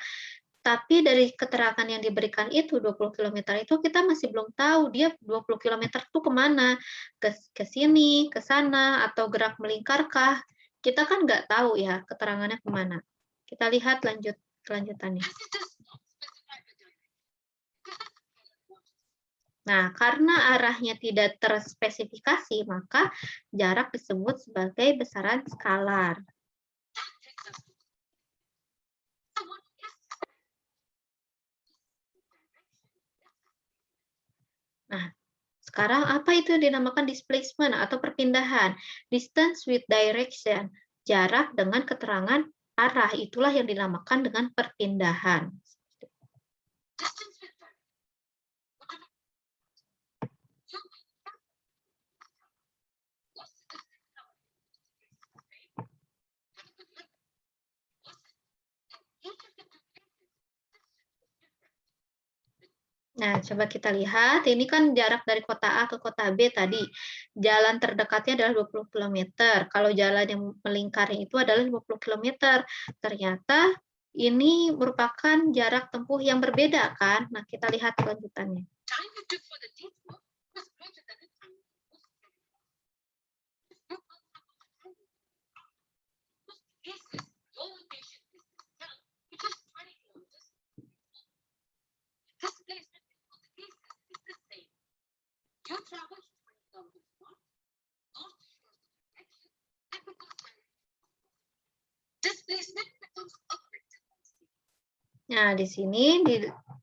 Tapi dari keterangan yang diberikan itu 20 km itu kita masih belum tahu dia 20 km itu kemana, ke sini, ke sana, atau gerak melingkarkah. Kita kan nggak tahu ya keterangannya kemana. Kita lihat kelanjutannya. Nah, karena arahnya tidak terspesifikasi, maka jarak disebut sebagai besaran skalar. Nah, sekarang apa itu yang dinamakan displacement atau perpindahan? Distance with direction, jarak dengan keterangan arah, itulah yang dinamakan dengan perpindahan. Nah, coba kita lihat, ini kan jarak dari kota A ke kota B tadi. Jalan terdekatnya adalah 20 km. Kalau jalan yang melingkari itu adalah 50 km. Ternyata ini merupakan jarak tempuh yang berbeda, kan? Nah, kita lihat kelanjutannya. Nah, di sini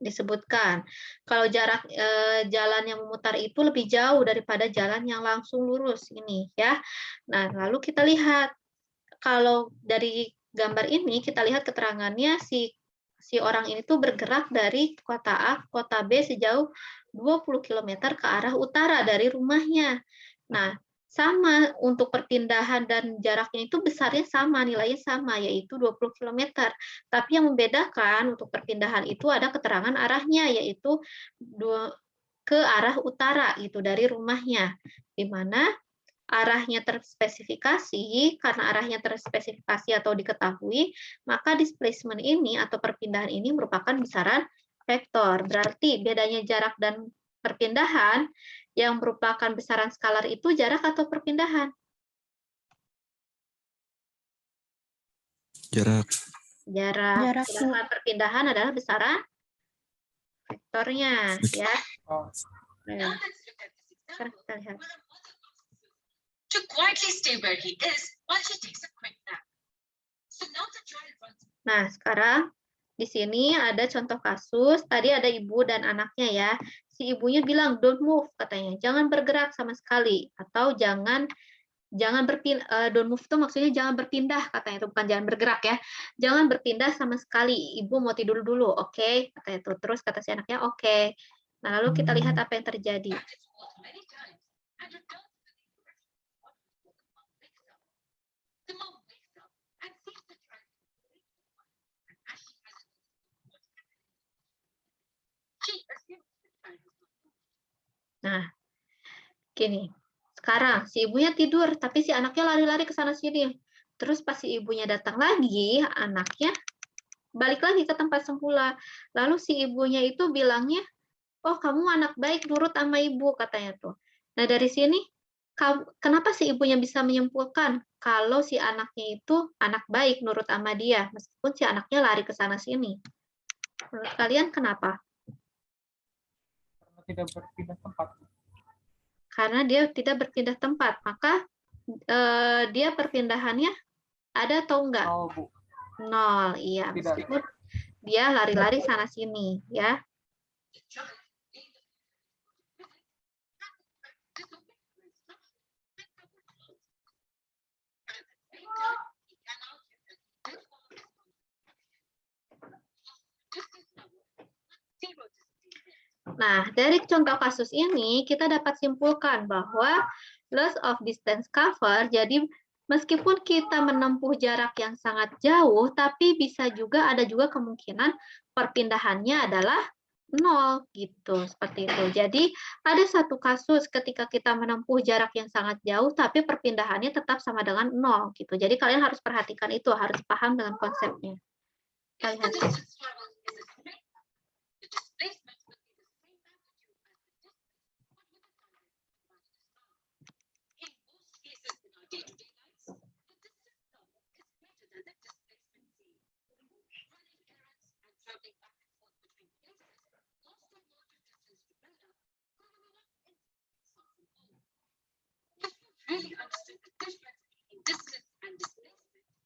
disebutkan kalau jarak jalan yang memutar itu lebih jauh daripada jalan yang langsung lurus ini ya. Nah, lalu kita lihat kalau dari gambar ini kita lihat keterangannya si orang ini tuh bergerak dari kota A ke kota B sejauh 20 km ke arah utara dari rumahnya. Nah, sama untuk perpindahan dan jaraknya itu besarnya sama, nilainya sama, yaitu 20 km. Tapi yang membedakan untuk perpindahan itu ada keterangan arahnya, yaitu ke arah utara itu dari rumahnya, di mana arahnya terspesifikasi. Karena arahnya terspesifikasi atau diketahui, maka displacement ini atau perpindahan ini merupakan besaran vektor. Berarti bedanya jarak dan perpindahan, yang merupakan besaran skalar itu jarak atau perpindahan? Jarak. Jarak. Sedangkan perpindahan adalah besaran vektornya, ya. Nah, sekarang kita lihat. To quietly stay where he is while she takes a quick nap. So now the child runs. Nah, sekarang di sini ada contoh kasus. Tadi ada ibu dan anaknya ya. Si ibunya bilang don't move katanya, jangan bergerak sama sekali, atau jangan berpindah. Don't move itu maksudnya jangan berpindah katanya, itu bukan jangan bergerak ya. Jangan berpindah sama sekali. Ibu mau tidur dulu, oke? Katanya itu. Terus kata si anaknya oke. Nah, lalu kita lihat apa yang terjadi. Nah, gini. Sekarang si ibunya tidur, tapi si anaknya lari-lari ke sana sini. Terus pas si ibunya datang lagi, anaknya balik lagi ke tempat semula. Lalu si ibunya itu bilangnya, "Oh, kamu anak baik, nurut sama ibu," katanya tuh. Nah, dari sini kenapa si ibunya bisa menyimpulkan kalau si anaknya itu anak baik, nurut sama dia, meskipun si anaknya lari ke sana sini? Menurut kalian kenapa? Karena tidak berpindah tempat. Karena dia tidak berpindah tempat, maka dia perpindahannya ada atau enggak? 0, Bu. 0, iya. Tidak. Meskipun dia lari-lari sana sini, ya. Nah, dari contoh kasus ini kita dapat simpulkan bahwa loss of distance cover, jadi meskipun kita menempuh jarak yang sangat jauh, tapi bisa juga ada juga kemungkinan perpindahannya adalah 0 gitu, seperti itu. Jadi ada satu kasus ketika kita menempuh jarak yang sangat jauh, tapi perpindahannya tetap sama dengan 0 gitu. Jadi kalian harus perhatikan itu, harus paham dengan konsepnya. Kalian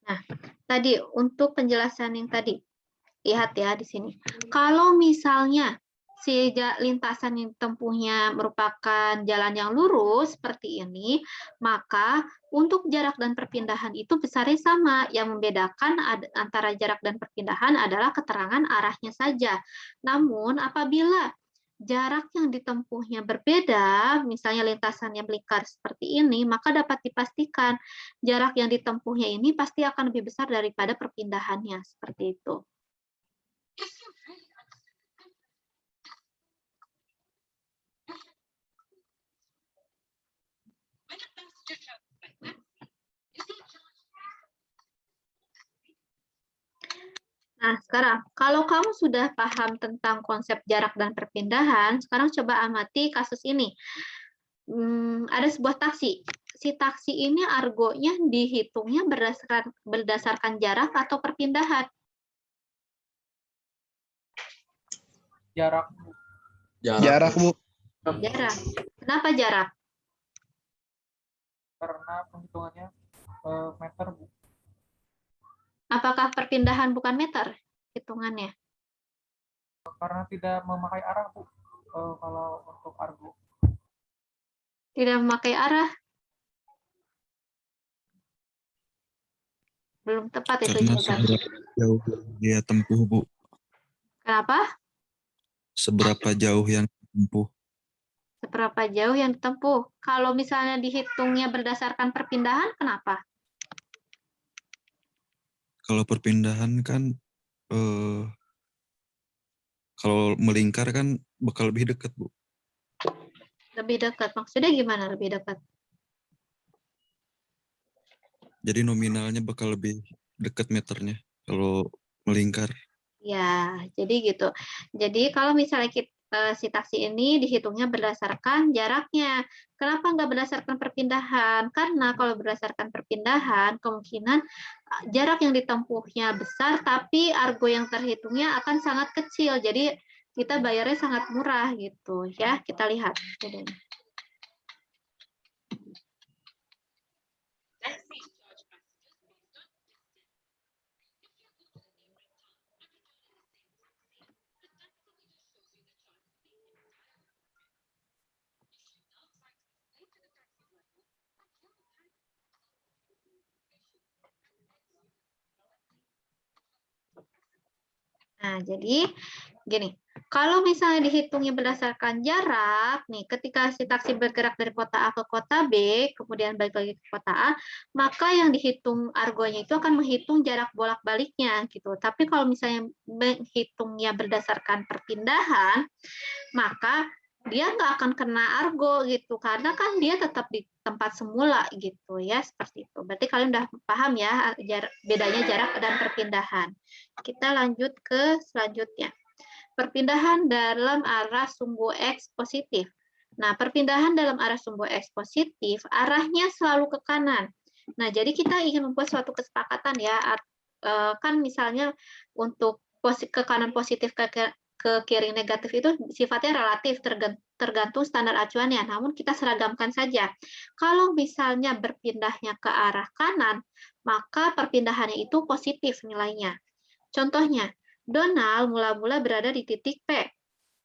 Nah, tadi untuk penjelasan yang tadi, lihat ya di sini. Kalau misalnya si lintasan yang tempuhnya merupakan jalan yang lurus seperti ini, maka untuk jarak dan perpindahan itu besarnya sama. Yang membedakan antara jarak dan perpindahan adalah keterangan arahnya saja. Namun apabila jarak yang ditempuhnya berbeda, misalnya lintasannya melingkar seperti ini, maka dapat dipastikan jarak yang ditempuhnya ini pasti akan lebih besar daripada perpindahannya, seperti itu. Nah, sekarang kalau kamu sudah paham tentang konsep jarak dan perpindahan, sekarang coba amati kasus ini. Ada sebuah taksi. Si taksi ini argonya dihitungnya berdasarkan jarak atau perpindahan? Jarak. Jarak, Bu. Jarak. Kenapa jarak? Karena penghitungannya meter, Bu. Apakah perpindahan bukan meter hitungannya? Karena tidak memakai arah, Bu. Kalau untuk argo. Tidak memakai arah? Belum tepat itu Karena jawabannya. seberapa jauh dia tempuh, Bu. Kenapa? Seberapa jauh yang ditempuh. Seberapa jauh yang ditempuh? Kalau misalnya dihitungnya berdasarkan perpindahan, kenapa? Kalau perpindahan kan, kalau melingkar kan bakal lebih dekat, Bu. Lebih dekat. Maksudnya gimana lebih dekat? Jadi nominalnya bakal lebih dekat meternya kalau melingkar. Ya, jadi gitu. Jadi kalau misalnya si taksi ini dihitungnya berdasarkan jaraknya. Kenapa nggak berdasarkan perpindahan? Karena kalau berdasarkan perpindahan, kemungkinan jarak yang ditempuhnya besar, tapi argo yang terhitungnya akan sangat kecil. Jadi kita bayarnya sangat murah gitu ya. Kita lihat. Nah, jadi gini, kalau misalnya dihitungnya berdasarkan jarak, nih ketika si taksi bergerak dari kota A ke kota B, kemudian balik lagi ke kota A, maka yang dihitung argonya itu akan menghitung jarak bolak-baliknya gitu. Tapi kalau misalnya menghitungnya berdasarkan perpindahan, maka dia nggak akan kena argo gitu, karena kan dia tetap di tempat semula gitu ya, seperti itu. Berarti kalian udah paham ya bedanya jarak dan perpindahan. Kita lanjut ke selanjutnya. Perpindahan dalam arah sumbu X positif. Nah, perpindahan dalam arah sumbu X positif, arahnya selalu ke kanan. Nah, jadi kita ingin membuat suatu kesepakatan ya, kan misalnya untuk ke kanan positif ke kiri negatif itu sifatnya relatif tergantung standar acuannya. Namun kita seragamkan saja. Kalau misalnya berpindahnya ke arah kanan, maka perpindahannya itu positif nilainya. Contohnya, Donald mula-mula berada di titik P,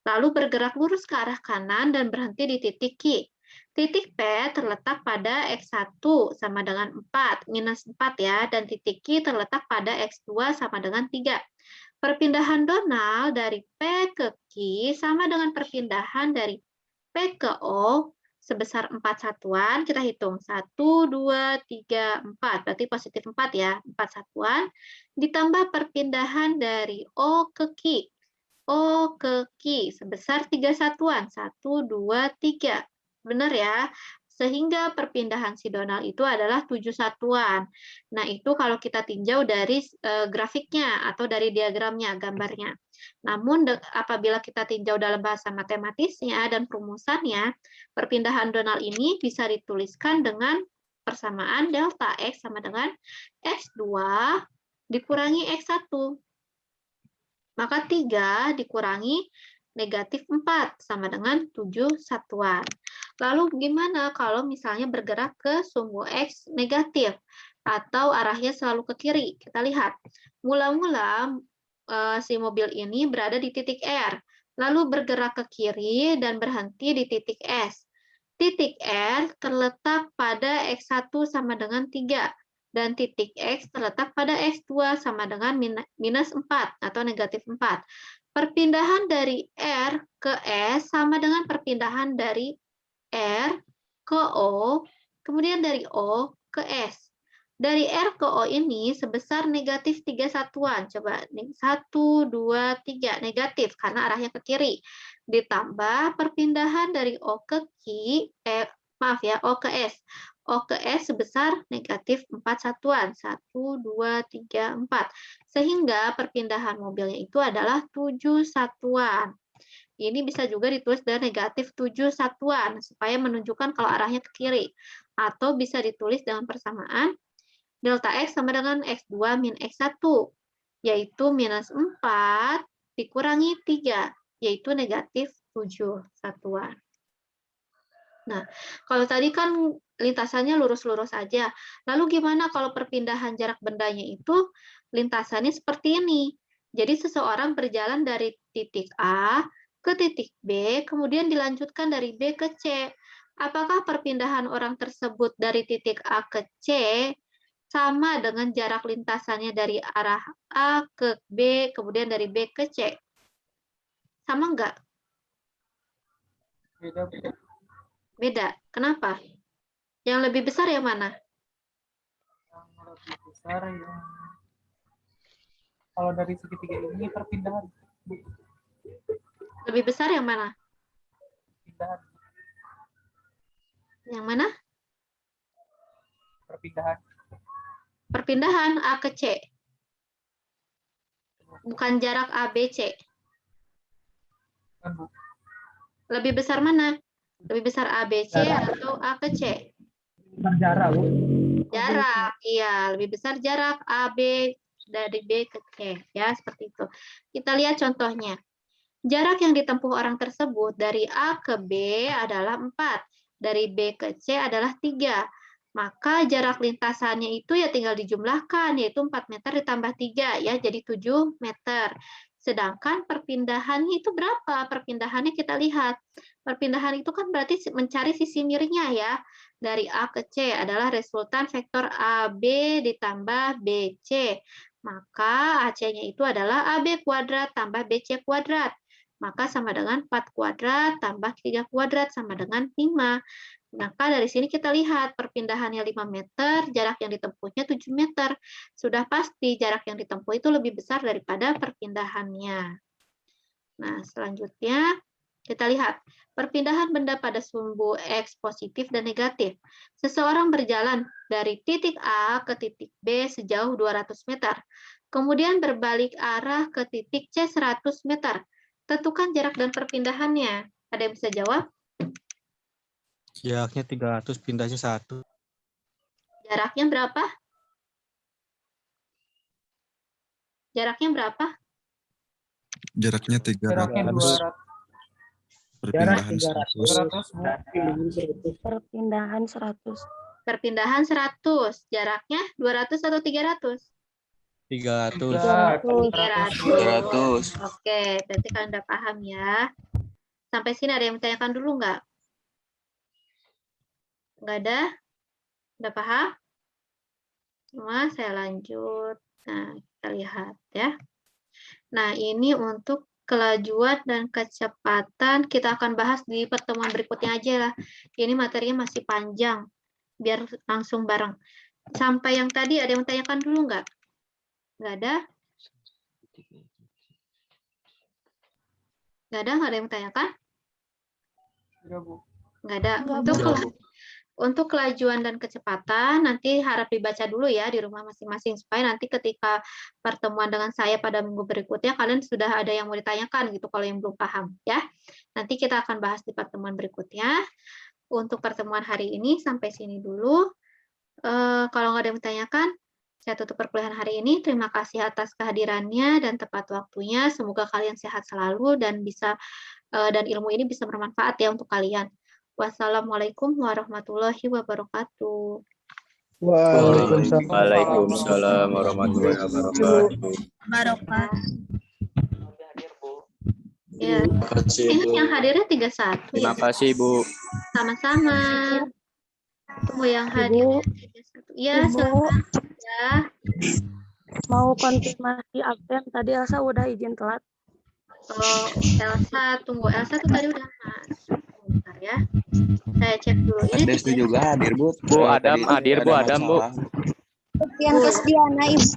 lalu bergerak lurus ke arah kanan dan berhenti di titik Q. Titik P terletak pada X1 sama dengan 4, minus 4 ya, dan titik Q terletak pada X2 sama dengan 3. Perpindahan Donald dari P ke Q sama dengan perpindahan dari P ke O sebesar 4 satuan. Kita hitung 1, 2, 3, 4. Berarti positif 4 ya, 4 satuan. Ditambah perpindahan dari O ke Q. O ke Q sebesar 3 satuan. 1, 2, 3. Benar ya? Sehingga perpindahan si Donald itu adalah 7 satuan. Nah, itu kalau kita tinjau dari grafiknya atau dari diagramnya, gambarnya. Namun, apabila kita tinjau dalam bahasa matematisnya dan perumusannya, perpindahan Donald ini bisa dituliskan dengan persamaan delta X sama dengan X2 dikurangi X1. Maka 3 dikurangi negatif 4 sama dengan 7 satuan. Lalu gimana kalau misalnya bergerak ke sumbu X negatif atau arahnya selalu ke kiri? Kita lihat. Mula-mula si mobil ini berada di titik R, lalu bergerak ke kiri dan berhenti di titik S. Titik R terletak pada X1 sama dengan 3. Dan titik X terletak pada X2 sama dengan minus 4 atau negatif 4. Perpindahan dari R ke S sama dengan perpindahan dari R ke O, kemudian dari O ke S. Dari R ke O ini sebesar negatif 3 satuan. Coba, 1, 2, 3, negatif karena arahnya ke kiri. Ditambah perpindahan dari O ke Q, O ke S. O ke S sebesar negatif 4 satuan. 1, 2, 3, 4. Sehingga perpindahan mobilnya itu adalah 7 satuan. Ini bisa juga ditulis dengan negatif 7 satuan, supaya menunjukkan kalau arahnya ke kiri. Atau bisa ditulis dengan persamaan delta X sama dengan X2 min X1, yaitu minus 4 dikurangi 3, yaitu negatif 7 satuan. Nah, kalau tadi kan lintasannya lurus-lurus aja. Lalu gimana kalau perpindahan jarak bendanya itu lintasannya seperti ini? Jadi seseorang berjalan dari titik A ke titik B, kemudian dilanjutkan dari B ke C. Apakah perpindahan orang tersebut dari titik A ke C sama dengan jarak lintasannya dari arah A ke B, kemudian dari B ke C? Sama enggak? Beda. Beda. Kenapa? Yang lebih besar yang mana? Yang lebih besar yang kalau dari segitiga ini perpindahan. Lebih besar yang mana? Perpindahan. Yang mana? Perpindahan. Perpindahan A ke C. Bukan jarak A, B, C. Kan, Bu? Lebih besar mana? Lebih besar A, B, C atau A ke C? Jarak, Bu. Jarak, iya. Lebih besar jarak A, B dari B ke C. Ya, seperti itu. Kita lihat contohnya. Jarak yang ditempuh orang tersebut dari A ke B adalah 4. Dari B ke C adalah 3. Maka jarak lintasannya itu ya tinggal dijumlahkan, yaitu 4 meter ditambah 3, ya, jadi 7 meter. Sedangkan perpindahannya itu berapa? Perpindahannya kita lihat. Perpindahan itu kan berarti mencari sisi miringnya ya. Dari A ke C adalah resultan vektor AB ditambah BC. Maka AC-nya itu adalah AB kuadrat tambah BC kuadrat. Maka sama dengan 4 kuadrat tambah 3 kuadrat sama dengan 5. Maka dari sini kita lihat perpindahannya 5 meter, jarak yang ditempuhnya 7 meter. Sudah pasti jarak yang ditempuh itu lebih besar daripada perpindahannya. Nah, selanjutnya kita lihat perpindahan benda pada sumbu X positif dan negatif. Seseorang berjalan dari titik A ke titik B sejauh 200 meter. Kemudian berbalik arah ke titik C 100 meter. Tentukan jarak dan perpindahannya. Ada yang bisa jawab? Jaraknya 300, pindahnya 1. Jaraknya berapa? Jaraknya berapa? Jaraknya 300. Jaraknya 200. Perpindahan 100. 200, Bu. Perpindahan 100. Perpindahan 100. Jaraknya 200 atau 300? 300. 300. Oke, berarti kalian udah paham ya. Sampai sini ada yang menanyakan dulu nggak? Nggak ada? Udah paham? Semua saya lanjut. Nah, kita lihat ya. Nah, ini untuk kelajuan dan kecepatan kita akan bahas di pertemuan berikutnya aja lah. Ini materinya masih panjang. Biar langsung bareng. Sampai yang tadi ada yang menanyakan dulu nggak? Nggak ada? Nggak ada yang menanyakan? Iya, Bu. Nggak ada. Nggak, Untuk kelajuan dan kecepatan, nanti harap dibaca dulu ya di rumah masing-masing, supaya nanti ketika pertemuan dengan saya pada minggu berikutnya, kalian sudah ada yang mau ditanyakan gitu kalau yang belum paham. Ya, nanti kita akan bahas di pertemuan berikutnya. Untuk pertemuan hari ini, sampai sini dulu. Kalau nggak ada yang ditanyakan, saya tutup perkuliahan hari ini. Terima kasih atas kehadirannya dan tepat waktunya. Semoga kalian sehat selalu dan dan ilmu ini bisa bermanfaat ya untuk kalian. Wassalamualaikum warahmatullahi wabarakatuh. Waalaikumsalam warahmatullahi wabarakatuh. Barokah. Ya, Terima kasih, ini Bu. yang hadirnya 31 Terima ya. kasih, Bu. Sama-sama. Tunggu yang hadir 31. Ya, Ibu. silakan ya. Mau konfirmasi absen, tadi Elsa udah izin telat. Oh, Elsa, tunggu. Elsa tuh tadi udah masuk. Bentar ya. Saya cek dulu. Ini Destu juga hadir, Bu. Bu, Adam Tadi hadir, ada Bu, Adam, Bu. masalah. Yang Kusdiana, Ibu.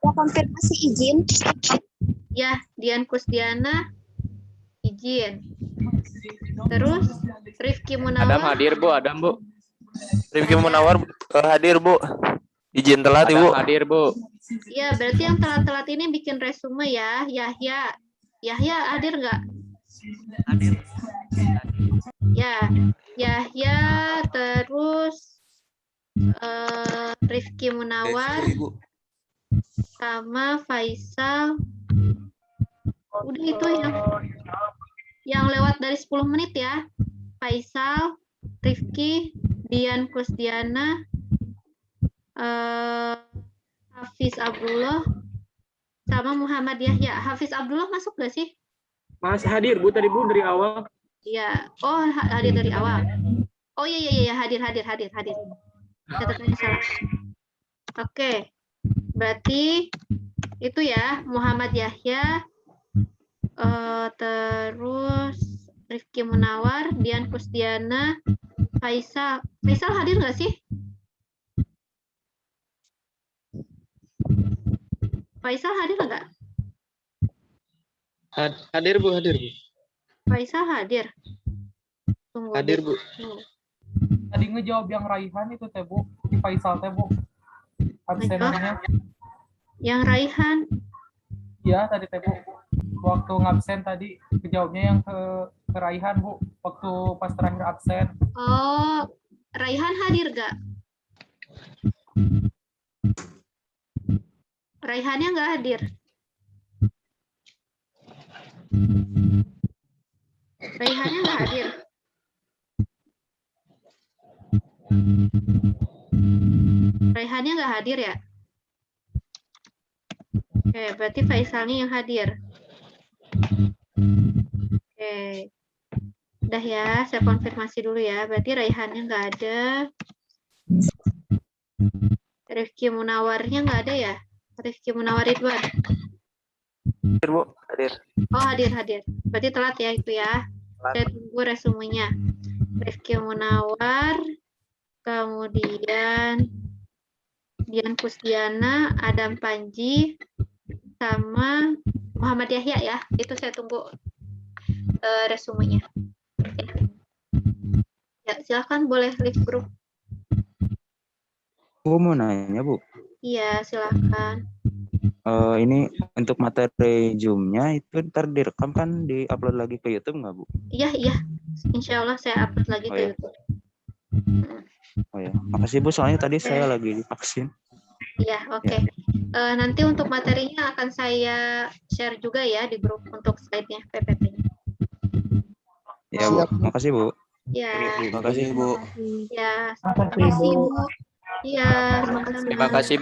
Mau konfirmasi izin. ya, Dian Kusdiana izin. Terus Rifki Adam Munawar. hadir, Bu, Adam, Bu. Rifki Munawar hadir, Bu. Izin telat, Ibu. Hadir, Bu. Ya, berarti yang telat-telat ini bikin resume ya. Yahya hadir nggak? Hadir. Ya, Yahya, terus Rifki Munawar, Destu, Ibu. sama Faisal. Udah itu yang lewat dari 10 menit ya. Faisal, Rifki, Dian Kusdiana, Hafiz Abdullah, sama Muhammad Yahya. Hafiz Abdullah masuk nggak sih? Mas hadir, Bu, tadi Bu dari awal. Iya. Oh, hadir dari awal. Oh iya, hadir. Catatannya salah. Oke. Berarti itu ya, Muhammad Yahya, terus Rifki Munawar, Dian Kusdiana, Faisal. Faisal hadir nggak sih? Faisal hadir nggak? Hadir, Bu. Hadir, Bu. Faisal hadir. Tunggu. Hadir, Bu. Tunggu. Tadi ngejawab yang Raihan itu teh, Bu. Di Faisal teh, Bu. Absenannya. Yang Raihan. Iya, tadi teh, Bu. Waktu ngabsen tadi, kejawabnya yang ke Raihan, Bu. Waktu pas terakhir absen. Oh, Raihan hadir nggak? Raihannya nggak hadir. Raihannya nggak hadir. Raihannya nggak hadir ya? Oke, berarti Faisalnya yang hadir. Oke. Udah ya, saya konfirmasi dulu ya. Berarti Raihannya nggak ada. Rifki Munawarnya nggak ada ya? Rifki Munawar Ridwan. Hadir, Bu. Hadir. Oh, hadir. Berarti telat ya itu ya. Saya tunggu resumenya. Rifki Munawar, kemudian Dian Kusdiana, Adam Panji, sama Muhammad Yahya ya. Itu saya tunggu resumenya. Ya, silakan boleh live group. Bu mau nanya, Bu. Iya, silakan. Ini untuk materi Zoom-nya itu ntar direkam kan di-upload lagi ke YouTube nggak, Bu? Iya. Insya Allah saya upload lagi Oh, ke ya. YouTube. Oh ya, makasih Bu. Soalnya tadi saya lagi divaksin. Iya, oke. Nanti untuk materinya akan saya share juga ya di grup untuk slide-nya PPT-nya. Ya Bu, makasih Bu. Ya, Makasih Bu. ya, terima kasih Bu. Iya, sama-sama. Terima kasih.